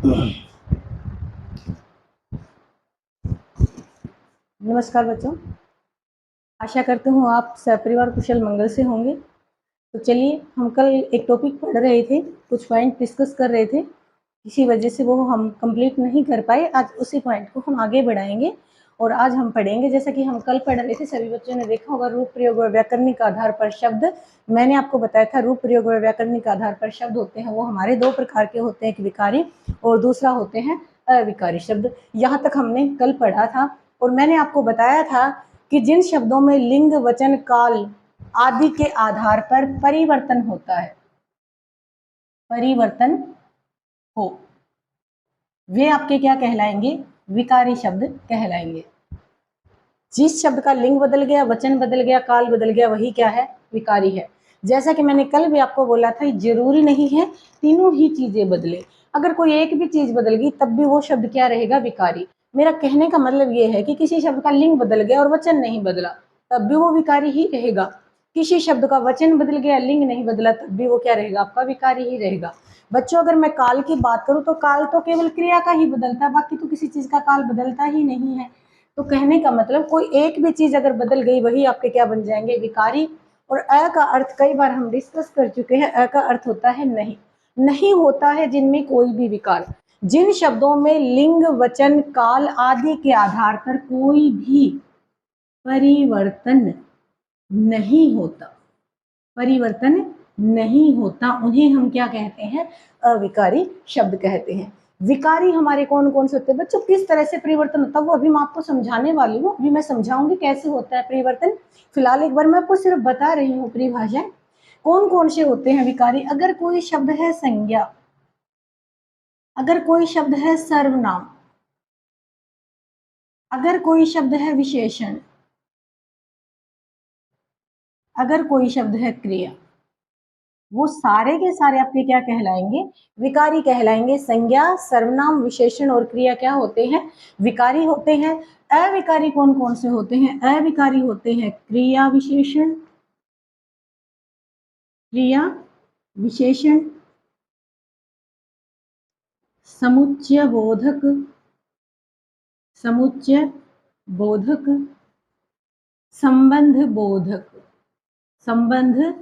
नमस्कार बच्चों, आशा करती हूँ आप सपरिवार कुशल मंगल से होंगे। तो चलिए, हम कल एक टॉपिक पढ़ रहे थे, कुछ पॉइंट डिस्कस कर रहे थे, किसी वजह से वो हम कंप्लीट नहीं कर पाए। आज उसी पॉइंट को हम आगे बढ़ाएंगे और आज हम पढ़ेंगे, जैसा कि हम कल पढ़ रहे थे, सभी बच्चों ने देखा होगा, रूप प्रयोग व व्याकरणिक आधार पर शब्द। मैंने आपको बताया था रूप प्रयोग व व्याकरणिक आधार पर शब्द होते हैं वो हमारे दो प्रकार के होते हैं, एक विकारी और दूसरा होते हैं अविकारी शब्द। यहाँ तक हमने कल पढ़ा था और मैंने आपको बताया था कि जिन शब्दों में लिंग, वचन, काल आदि के आधार पर परिवर्तन होता है, परिवर्तन हो, वे आपके क्या कहलाएंगे? विकारी शब्द कहलाएंगे। जिस शब्द का लिंग बदल गया, वचन बदल गया, काल बदल गया, वही क्या है? विकारी है। जैसा कि मैंने कल भी आपको बोला था, जरूरी नहीं है तीनों ही चीजें बदले। अगर कोई एक भी चीज बदल गई तब भी वो शब्द क्या रहेगा? विकारी। मेरा कहने का मतलब ये है कि किसी शब्द का लिंग बदल गया और वचन नहीं बदला तब भी वो विकारी ही रहेगा। किसी शब्द का वचन बदल गया, लिंग नहीं बदला, तब भी वो क्या रहेगा? आपका विकारी ही रहेगा। बच्चों, अगर मैं काल की बात करूं तो काल तो केवल क्रिया का ही बदलता है, बाकी तो किसी चीज का काल बदलता ही नहीं है। तो कहने का मतलब कोई एक भी चीज अगर बदल गई, वही आपके क्या बन जाएंगे? विकारी। और अ का अर्थ कई बार हम डिस्कस कर चुके हैं, अ का अर्थ होता है नहीं। नहीं होता है जिनमें कोई भी विकार। जिन शब्दों में लिंग, वचन, काल आदि के आधार पर कोई भी परिवर्तन नहीं होता, परिवर्तन नहीं होता, उन्हें हम क्या कहते हैं? अविकारी शब्द कहते हैं। विकारी हमारे कौन कौन से होते हैं बच्चों? किस तरह से परिवर्तन होता है वो अभी मैं आपको समझाने वाली हूँ। अभी मैं समझाऊंगी कैसे होता है परिवर्तन। फिलहाल एक बार मैं आपको सिर्फ बता रही हूँ परिभाषाएं कौन कौन से होते हैं विकारी। अगर कोई शब्द है संज्ञा, अगर कोई शब्द है सर्वनाम, अगर कोई शब्द है विशेषण, अगर कोई शब्द है क्रिया, वो सारे के सारे आपके क्या कहलाएंगे? विकारी कहलाएंगे। संज्ञा, सर्वनाम, विशेषण और क्रिया क्या होते हैं? विकारी होते हैं। अविकारी कौन कौन से होते हैं? अविकारी होते हैं क्रिया विशेषण, क्रिया विशेषण, समुच्चय बोधक, समुच्चय बोधक, संबंध बोधक, संबंध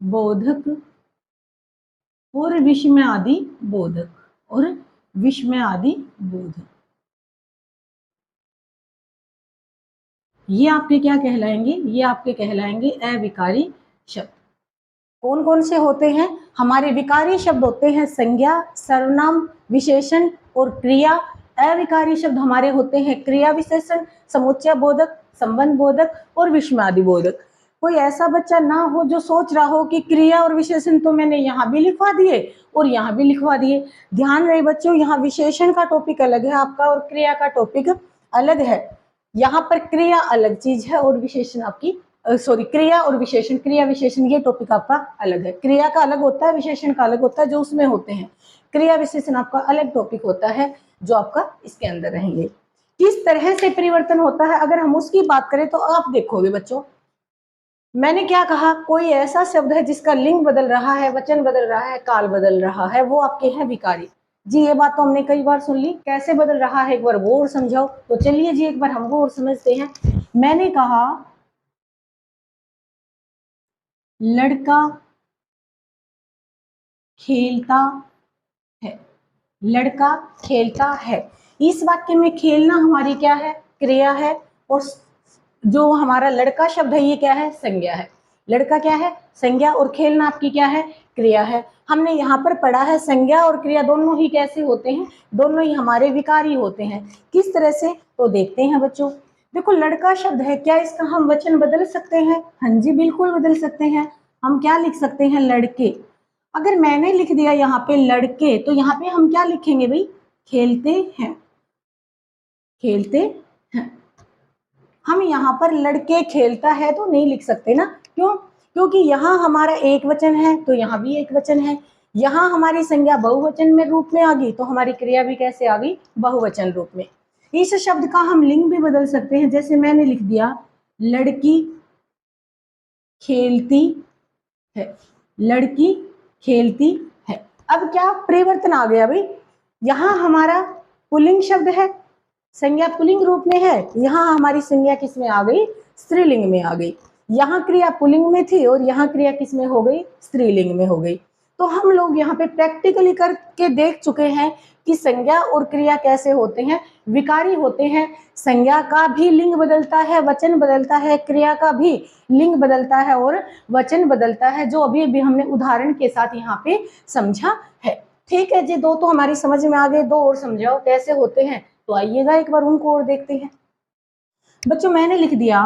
बोधक और विषम आदि बोधक, और विषम आदि बोधक। ये आपके क्या कहलाएंगे? ये आपके कहलाएंगे अविकारी शब्द। कौन कौन से होते हैं? हमारे विकारी शब्द होते हैं संज्ञा, सर्वनाम, विशेषण और क्रिया। अविकारी शब्द हमारे होते हैं क्रिया विशेषण, समुच्चय बोधक, संबंध बोधक और विषमादि बोधक। कोई ऐसा बच्चा ना हो जो सोच रहा हो कि क्रिया और विशेषण तो मैंने यहाँ भी लिखवा दिए और यहाँ भी लिखवा दिए। ध्यान रहे बच्चों, यहाँ विशेषण का टॉपिक अलग है आपका और क्रिया का टॉपिक अलग है। यहाँ पर क्रिया अलग चीज है और विशेषण आपकी सॉरी, क्रिया और विशेषण, क्रिया विशेषण ये टॉपिक आपका अलग है। क्रिया का अलग होता है, विशेषण का अलग होता है जो उसमें होते हैं। क्रिया विशेषण आपका अलग टॉपिक होता है जो आपका इसके अंदर रहेंगे। किस तरह से परिवर्तन होता है अगर हम उसकी बात करें तो आप देखोगे बच्चों, मैंने क्या कहा? कोई ऐसा शब्द है जिसका लिंग बदल रहा है, वचन बदल रहा है, काल बदल रहा है, वो आपके हैं विकारी। जी ये बात तो हमने कई बार सुन ली। कैसे बदल रहा है एक बार वो और समझाओ। तो चलिए जी एक बार हम वो और समझते हैं। मैंने कहा लड़का खेलता है, लड़का खेलता है। इस वाक्य में खेलना हमारी क्या है? क्रिया है। और जो हमारा लड़का शब्द है ये क्या है? संज्ञा है। लड़का क्या है? संज्ञा। और खेलना आपकी क्या है? क्रिया है। हमने यहाँ पर पढ़ा है संज्ञा और क्रिया दोनों ही कैसे होते हैं? दोनों ही हमारे विकारी होते हैं। किस तरह से? तो देखते हैं बच्चों। देखो लड़का शब्द है, क्या इसका हम वचन बदल सकते हैं? हाँ जी बिल्कुल बदल सकते हैं। हम क्या लिख सकते हैं? लड़के। अगर मैंने लिख दिया यहाँ पे लड़के तो यहाँ पे हम क्या लिखेंगे भाई? खेलते हैं, खेलते हैं। हम यहाँ पर लड़के खेलता है तो नहीं लिख सकते ना। क्यों? क्योंकि यहाँ हमारा एक वचन है तो यहाँ भी एक वचन है। यहाँ हमारी संज्ञा बहुवचन में रूप में आ गई तो हमारी क्रिया भी कैसे आ गई? बहुवचन रूप में। इस शब्द का हम लिंग भी बदल सकते हैं। जैसे मैंने लिख दिया लड़की खेलती है, लड़की खेलती है। अब क्या परिवर्तन आ गया भाई? यहाँ हमारा पुल्लिंग शब्द है, संज्ञा पुल्लिंग रूप में है, यहाँ हमारी संज्ञा किस में आ गई, स्त्रीलिंग में आ गई। यहाँ क्रिया पुल्लिंग में थी और यहाँ क्रिया किस में हो गई, स्त्रीलिंग में हो गई। तो हम लोग यहाँ पे प्रैक्टिकली करके देख चुके हैं कि संज्ञा और क्रिया कैसे होते हैं, विकारी होते हैं। संज्ञा का भी लिंग बदलता है, वचन बदलता है, क्रिया का भी लिंग बदलता है और वचन बदलता है, जो अभी अभी हमने उदाहरण के साथ यहाँ पे समझा है। ठीक है जी, दो तो हमारी समझ में आ गए, दो और समझाओ कैसे होते हैं। तो आइएगा एक बार उनको और देखते हैं। बच्चों मैंने लिख दिया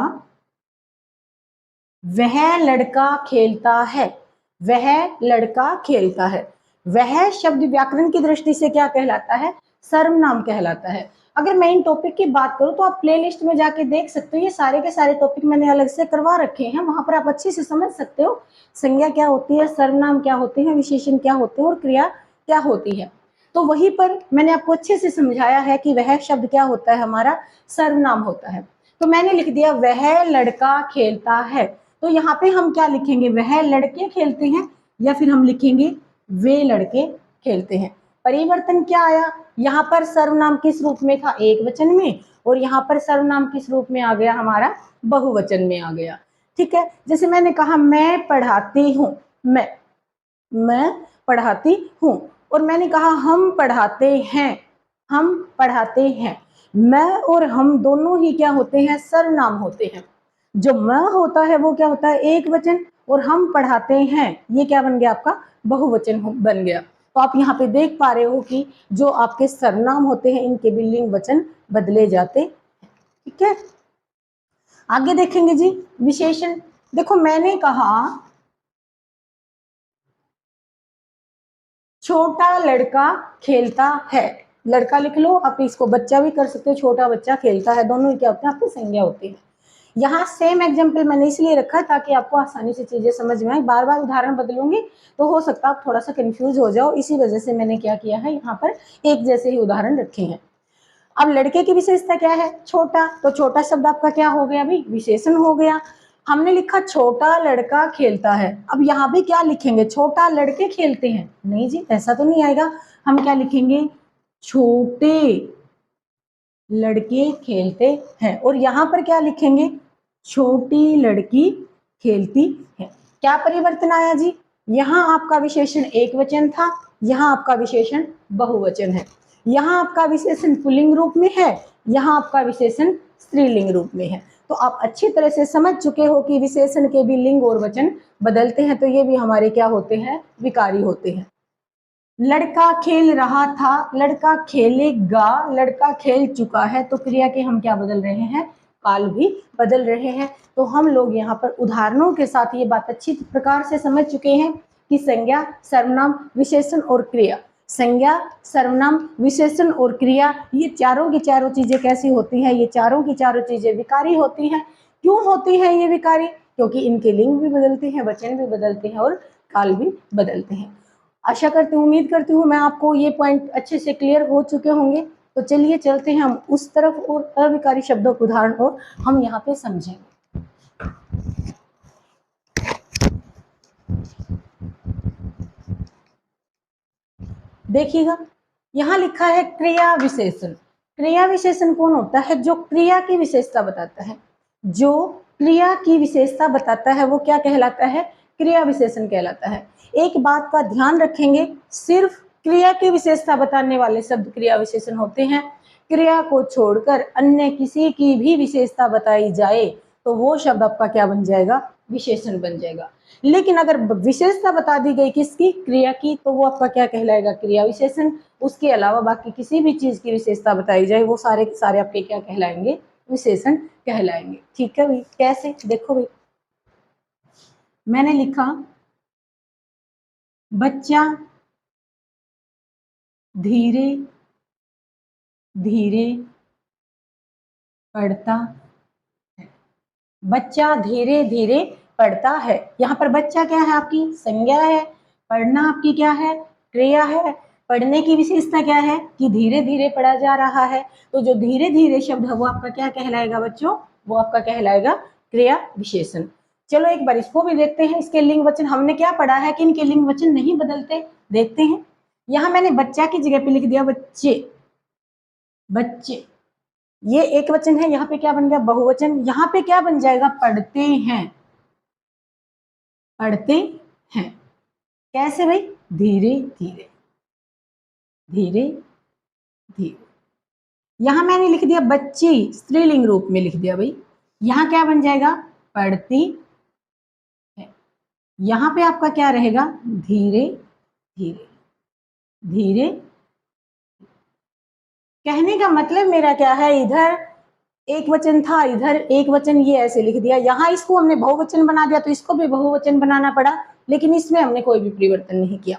वह लड़का खेलता है, वह लड़का खेलता है। वह शब्द व्याकरण की दृष्टि से क्या कहलाता है, सर्वनाम कहलाता है। अगर मैं इन टॉपिक की बात करूं तो आप प्लेलिस्ट में जाके देख सकते हो, ये सारे के सारे टॉपिक मैंने अलग से करवा रखे हैं, वहां पर आप अच्छे से समझ सकते हो संज्ञा क्या होती है, सर्वनाम क्या होते हैं, विशेषण क्या होते हैं और क्रिया क्या होती है। तो वहीं पर मैंने आपको अच्छे से समझाया है कि वह शब्द क्या होता है, हमारा सर्वनाम होता है। तो मैंने लिख दिया वह लड़का खेलता है। तो यहाँ पे हम क्या लिखेंगे, वह लड़के खेलते हैं, या फिर हम लिखेंगे वे लड़के खेलते हैं। परिवर्तन क्या आया, यहाँ पर सर्वनाम किस रूप में था, एक वचन में, और यहाँ पर सर्वनाम किस रूप में आ गया, हमारा बहुवचन में आ गया। ठीक है, जैसे मैंने कहा मैं पढ़ाती हूँ, मैं पढ़ाती हूँ, और मैंने कहा हम पढ़ाते हैं, हम पढ़ाते हैं। मैं और हम दोनों ही क्या होते हैं, सर्वनाम होते हैं। जो मैं होता है वो क्या होता है, एक वचन, और हम पढ़ाते हैं ये क्या बन गया, आपका बहुवचन बन गया। तो आप यहाँ पे देख पा रहे हो कि जो आपके सर्वनाम होते हैं इनके भी लिंग वचन बदले जाते हैं। ठीक है, आगे देखेंगे जी विशेषण। देखो मैंने कहा छोटा लड़का खेलता है, लड़का लिख लो, आप इसको बच्चा भी कर सकते हो, छोटा बच्चा खेलता है, दोनों ही क्या होते हैं, आपकी संज्ञा होती है। यहाँ सेम एग्जाम्पल मैंने इसलिए रखा ताकि आपको आसानी से चीजें समझ में आए। बार बार उदाहरण बदलूंगी तो हो सकता है आप थोड़ा सा कंफ्यूज हो जाओ, इसी वजह से मैंने क्या किया है, यहाँ पर एक जैसे ही उदाहरण रखे हैं। अब लड़के की विशेषता क्या है, छोटा, तो छोटा शब्द आपका क्या हो गया, अभी विशेषण हो गया। हमने लिखा छोटा लड़का खेलता है, अब यहाँ भी क्या लिखेंगे, छोटा लड़के खेलते हैं, नहीं जी ऐसा तो नहीं आएगा। हम क्या लिखेंगे, छोटे लड़के खेलते हैं, और यहाँ पर क्या लिखेंगे, छोटी लड़की खेलती है। क्या परिवर्तन आया जी, यहाँ आपका विशेषण एक वचन था, यहाँ आपका विशेषण बहुवचन है। यहाँ आपका विशेषण पुल्लिंग रूप में है, यहाँ आपका विशेषण स्त्रीलिंग रूप में है। तो आप अच्छी तरह से समझ चुके हो कि विशेषण के भी लिंग और वचन बदलते हैं, तो ये भी हमारे क्या होते हैं, विकारी होते हैं। लड़का खेल रहा था, लड़का खेलेगा, लड़का खेल चुका है, तो क्रिया के हम क्या बदल रहे हैं, काल भी बदल रहे हैं। तो हम लोग यहाँ पर उदाहरणों के साथ ये बात अच्छी प्रकार से समझ चुके हैं कि संज्ञा, सर्वनाम, विशेषण और क्रिया, संज्ञा, सर्वनाम, विशेषण और क्रिया, ये चारों की चारों चीजें कैसी होती हैं, ये चारों की चारों चीजें विकारी होती हैं। क्यों होती हैं ये विकारी, क्योंकि इनके लिंग भी बदलते हैं, वचन भी बदलते हैं और काल भी बदलते हैं। आशा करती हूँ, उम्मीद करती हूँ मैं आपको ये पॉइंट अच्छे से क्लियर हो चुके होंगे। तो चलिए चलते हैं हम उस तरफ और अविकारी शब्दों के उदाहरण को हम यहाँ पे समझेंगे। देखिएगा यहाँ लिखा है क्रिया विशेषण। क्रिया विशेषण कौन होता है, जो क्रिया की विशेषता बताता है, जो क्रिया की विशेषता बताता है वो क्या कहलाता है, क्रिया विशेषण कहलाता है। एक बात का ध्यान रखेंगे, सिर्फ क्रिया की विशेषता बताने वाले शब्द क्रिया विशेषण होते हैं। क्रिया को छोड़कर अन्य किसी की भी विशेषता बताई जाए तो वो शब्द आपका क्या बन जाएगा, विशेषण बन जाएगा। लेकिन अगर विशेषता बता दी गई किसकी, क्रिया की, तो वो आपका क्या कहलाएगा, क्रिया विशेषण। उसके अलावा बाकी किसी भी चीज की विशेषता बताई जाए वो सारे के सारे आपके क्या कहलाएंगे, विशेषण कहलाएंगे। ठीक है भाई, कैसे, देखो भाई मैंने लिखा बच्चा धीरे धीरे पढ़ता है, बच्चा धीरे धीरे पढ़ता है। यहाँ पर बच्चा क्या है, आपकी संज्ञा है, पढ़ना आपकी क्या है, क्रिया है। पढ़ने की विशेषता क्या है कि धीरे धीरे पढ़ा जा रहा है, तो जो धीरे धीरे शब्द है वो आपका क्या कहलाएगा बच्चों, वो आपका कहलाएगा क्रिया विशेषण। चलो एक बार इसको भी देखते हैं, इसके लिंग वचन। हमने क्या पढ़ा है कि इनके लिंग वचन नहीं बदलते, देखते हैं। यहाँ मैंने बच्चा की जगह पे लिख दिया बच्चे, बच्चे। ये एक वचन है, यहाँ पे क्या बन गया बहुवचन। यहाँ पे क्या बन जाएगा पढ़ते हैं, पढ़ते हैं। कैसे भाई, धीरे धीरे, धीरे धीरे। यहां मैंने लिख दिया बच्ची, स्त्रीलिंग रूप में लिख दिया भाई। यहां क्या बन जाएगा पढ़ती है। यहां पे आपका क्या रहेगा धीरे धीरे, धीरे। कहने का मतलब मेरा क्या है, इधर एक वचन था, इधर एक वचन, ये ऐसे लिख दिया। यहाँ इसको हमने बहुवचन बना दिया तो इसको भी बहुवचन बनाना पड़ा, लेकिन इसमें हमने कोई भी परिवर्तन नहीं किया।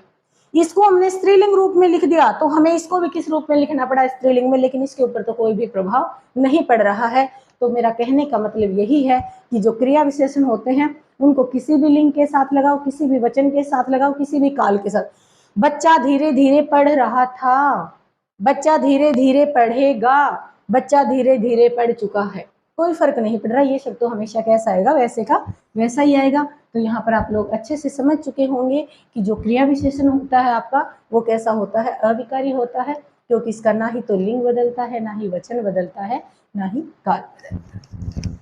इसको हमने स्त्रीलिंग रूप में लिख दिया तो हमें इसको भी किस रूप में लिखना पड़ा, स्त्रीलिंग में, लेकिन इसके ऊपर तो कोई भी प्रभाव नहीं पड़ रहा है। तो मेरा कहने का मतलब यही है कि जो क्रिया विशेषण होते हैं उनको किसी भी लिंग के साथ लगाओ, किसी भी वचन के साथ लगाओ, किसी भी काल के साथ। बच्चा धीरे धीरे पढ़ रहा था, बच्चा धीरे धीरे पढ़ेगा, बच्चा धीरे धीरे पढ़ चुका है, कोई फर्क नहीं पड़ रहा। ये शब्द तो हमेशा कैसा आएगा, वैसे का वैसा ही आएगा। तो यहाँ पर आप लोग अच्छे से समझ चुके होंगे कि जो क्रिया विशेषण होता है आपका वो कैसा होता है, अविकारी होता है, क्योंकि इसका ना ही तो लिंग बदलता है, ना ही वचन बदलता है, ना ही काल बदलता है।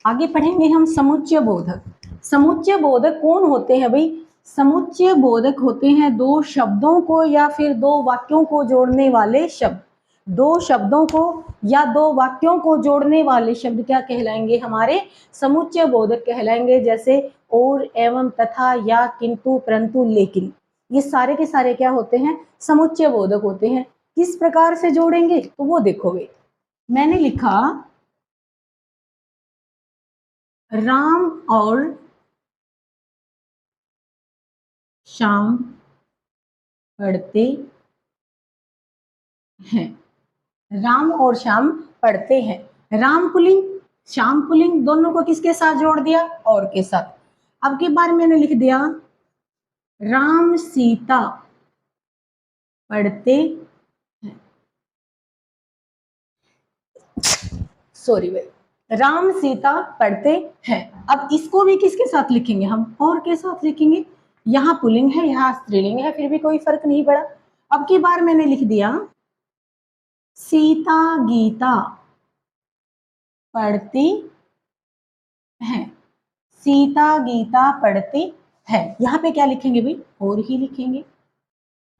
आगे पढ़ेंगे हम समुच्चय बोधक। समुच्चय बोधक कौन होते हैं भाई, समुच्चय बोधक होते हैं दो शब्दों को या फिर दो वाक्यों को जोड़ने वाले शब्द। दो शब्दों को या दो वाक्यों को जोड़ने वाले शब्द क्या कहलाएंगे, हमारे समुच्चय बोधक कहलाएंगे। जैसे और, एवं, तथा, या, किंतु, परंतु, लेकिन, ये सारे के सारे क्या होते हैं, समुच्चय बोधक होते हैं। किस प्रकार से जोड़ेंगे तो वो देखोगे। मैंने लिखा राम और श्याम पढ़ते हैं, राम और श्याम पढ़ते हैं। राम पुल्लिंग, श्याम पुल्लिंग, दोनों को किसके साथ जोड़ दिया, और के साथ। अब की बार मैंने लिख दिया राम सीता पढ़ते हैं, सॉरी भाई, राम सीता पढ़ते हैं। अब इसको भी किसके साथ लिखेंगे हम, और के साथ लिखेंगे। यहाँ पुल्लिंग है, यहाँ स्त्रीलिंग है, फिर भी कोई फर्क नहीं पड़ा। अब की बार मैंने लिख दिया सीता गीता पढ़ती हैं, सीता गीता पढ़ती है। यहाँ पे क्या लिखेंगे भाई, और ही लिखेंगे।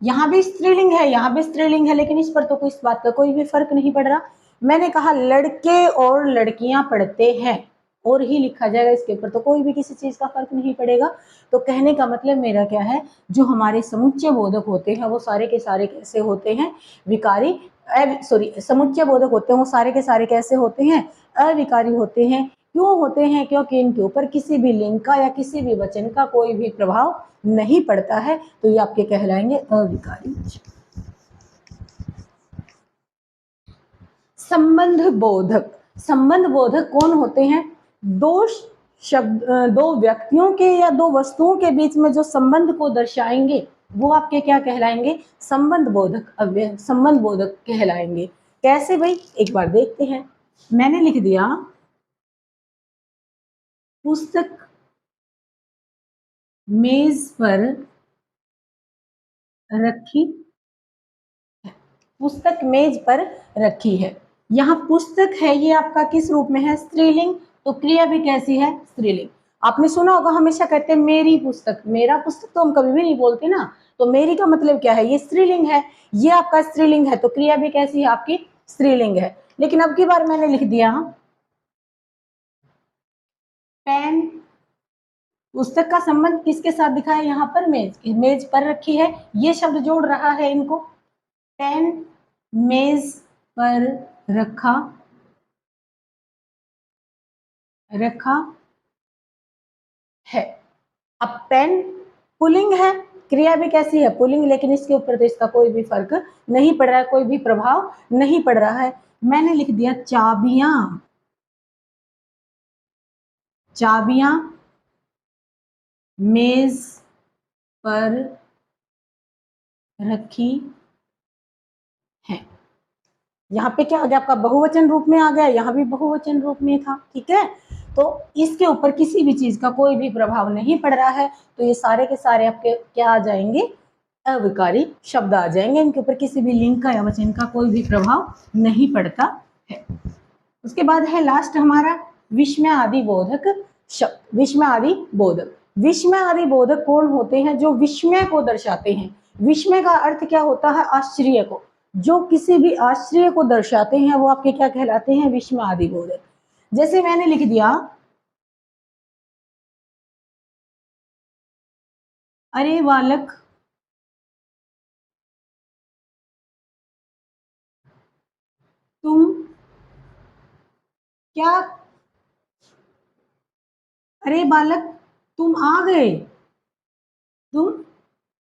यहाँ भी स्त्रीलिंग है, यहाँ भी स्त्रीलिंग है, लेकिन इस पर तो कोई इस बात का कोई भी फर्क नहीं पड़ रहा। मैंने कहा लड़के और लड़कियां पढ़ते हैं, और ही लिखा जाएगा, इसके ऊपर तो कोई भी किसी चीज का फर्क नहीं पड़ेगा। तो कहने का मतलब मेरा क्या है, जो हमारे समुच्चय बोधक होते हैं वो सारे के सारे कैसे होते हैं, विकारी, सॉरी, समुच्चय बोधक होते हैं वो सारे के सारे कैसे होते हैं, अविकारी होते हैं। क्यों होते हैं, क्योंकि इनके ऊपर किसी भी लिंग का या किसी भी वचन का कोई भी प्रभाव नहीं पड़ता है, तो ये आपके कहलाएंगे अविकारी। संबंध बोधक, संबंध बोधक कौन होते हैं, दो शब्द, दो व्यक्तियों के या दो वस्तुओं के बीच में जो संबंध को दर्शाएंगे वो आपके क्या कहलाएंगे, संबंध बोधक, अव्यय संबंध बोधक कहलाएंगे। कैसे भाई, एक बार देखते हैं। मैंने लिख दिया पुस्तक मेज पर रखी, पुस्तक मेज पर रखी है। यहाँ पुस्तक है, ये आपका किस रूप में है, स्त्रीलिंग, तो क्रिया भी कैसी है, स्त्रीलिंग। आपने सुना होगा हमेशा कहते हैं मेरी पुस्तक, मेरा पुस्तक तो हम कभी भी नहीं बोलते ना, तो मेरी का मतलब क्या है, ये स्त्रीलिंग है, ये आपका स्त्रीलिंग है, तो क्रिया भी कैसी है आपकी, स्त्रीलिंग है। लेकिन अब की बार मैंने लिख दिया पेन, पुस्तक का संबंध किसके साथ दिखा है, यहाँ पर मेज, मेज पर रखी है, ये शब्द जोड़ रहा है इनको। पेन मेज पर रखा, रखा है। अब पेन पुल्लिंग है, क्रिया भी कैसी है, पुल्लिंग, लेकिन इसके ऊपर तो इसका कोई भी फर्क नहीं पड़ रहा है, कोई भी प्रभाव नहीं पड़ रहा है। मैंने लिख दिया चाबियां, चाबियां मेज पर रखी है। यहाँ पे क्या आ गया आपका, बहुवचन रूप में आ गया, यहाँ भी बहुवचन रूप में था, ठीक है। तो इसके ऊपर किसी भी चीज का कोई भी प्रभाव नहीं पड़ रहा है, तो ये सारे के सारे आपके क्या आ जाएंगे, अविकारी शब्द आ जाएंगे। इनके ऊपर किसी भी लिंग का या वचन का कोई भी प्रभाव नहीं पड़ता है। उसके बाद है लास्ट हमारा विस्मय आदि बोधक शब्द। विस्मय आदि बोधक, विस्मय आदि बोधक कौन होते हैं? जो विस्मय को दर्शाते हैं। विस्मय का अर्थ क्या होता है? आश्चर्य को। जो किसी भी आश्चर्य को दर्शाते हैं वो आपके क्या कहलाते हैं? विस्मय आदि बोधक। जैसे मैंने लिख दिया, अरे बालक तुम क्या, अरे बालक तुम आ गए, तुम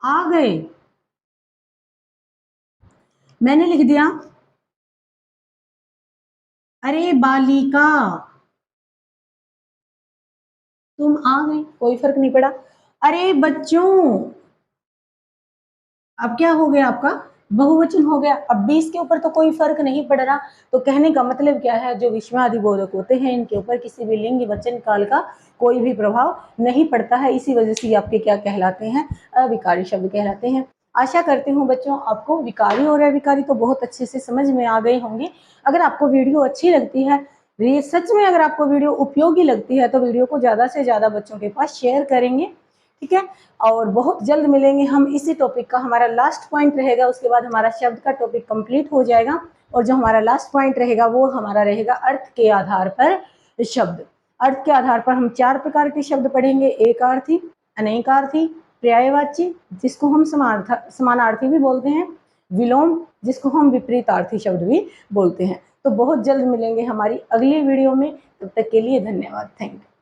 आ गए। मैंने लिख दिया, अरे बालिका तुम आ गई, कोई फर्क नहीं पड़ा। अरे बच्चों, अब क्या हो गया? आपका बहुवचन हो गया। अब 20 के ऊपर तो कोई फर्क नहीं पड़ रहा। तो कहने का मतलब क्या है? जो विस्मयादि बोधक होते हैं इनके ऊपर किसी भी लिंग वचन काल का कोई भी प्रभाव नहीं पड़ता है। इसी वजह से आपके क्या कहलाते हैं? अविकारी शब्द कहलाते हैं। आशा करती हूँ बच्चों आपको विकारी और अविकारी तो बहुत अच्छे से समझ में आ गए होंगे। अगर आपको वीडियो अच्छी लगती है, ये सच में अगर आपको वीडियो उपयोगी लगती है तो वीडियो को ज़्यादा से ज़्यादा बच्चों के पास शेयर करेंगे, ठीक है। और बहुत जल्द मिलेंगे हम इसी टॉपिक का, हमारा लास्ट पॉइंट रहेगा। उसके बाद हमारा शब्द का टॉपिक कंप्लीट हो जाएगा। और जो हमारा लास्ट पॉइंट रहेगा वो हमारा रहेगा अर्थ के आधार पर शब्द। अर्थ के आधार पर हम 4 प्रकार के शब्द पढ़ेंगे। एकार्थी, अनेकार्थी, पर्यायवाची जिसको हम समानार्थी भी बोलते हैं, विलोम जिसको हम विपरीतार्थी शब्द भी बोलते हैं। तो बहुत जल्द मिलेंगे हमारी अगली वीडियो में। तब तक के लिए धन्यवाद। Thank you.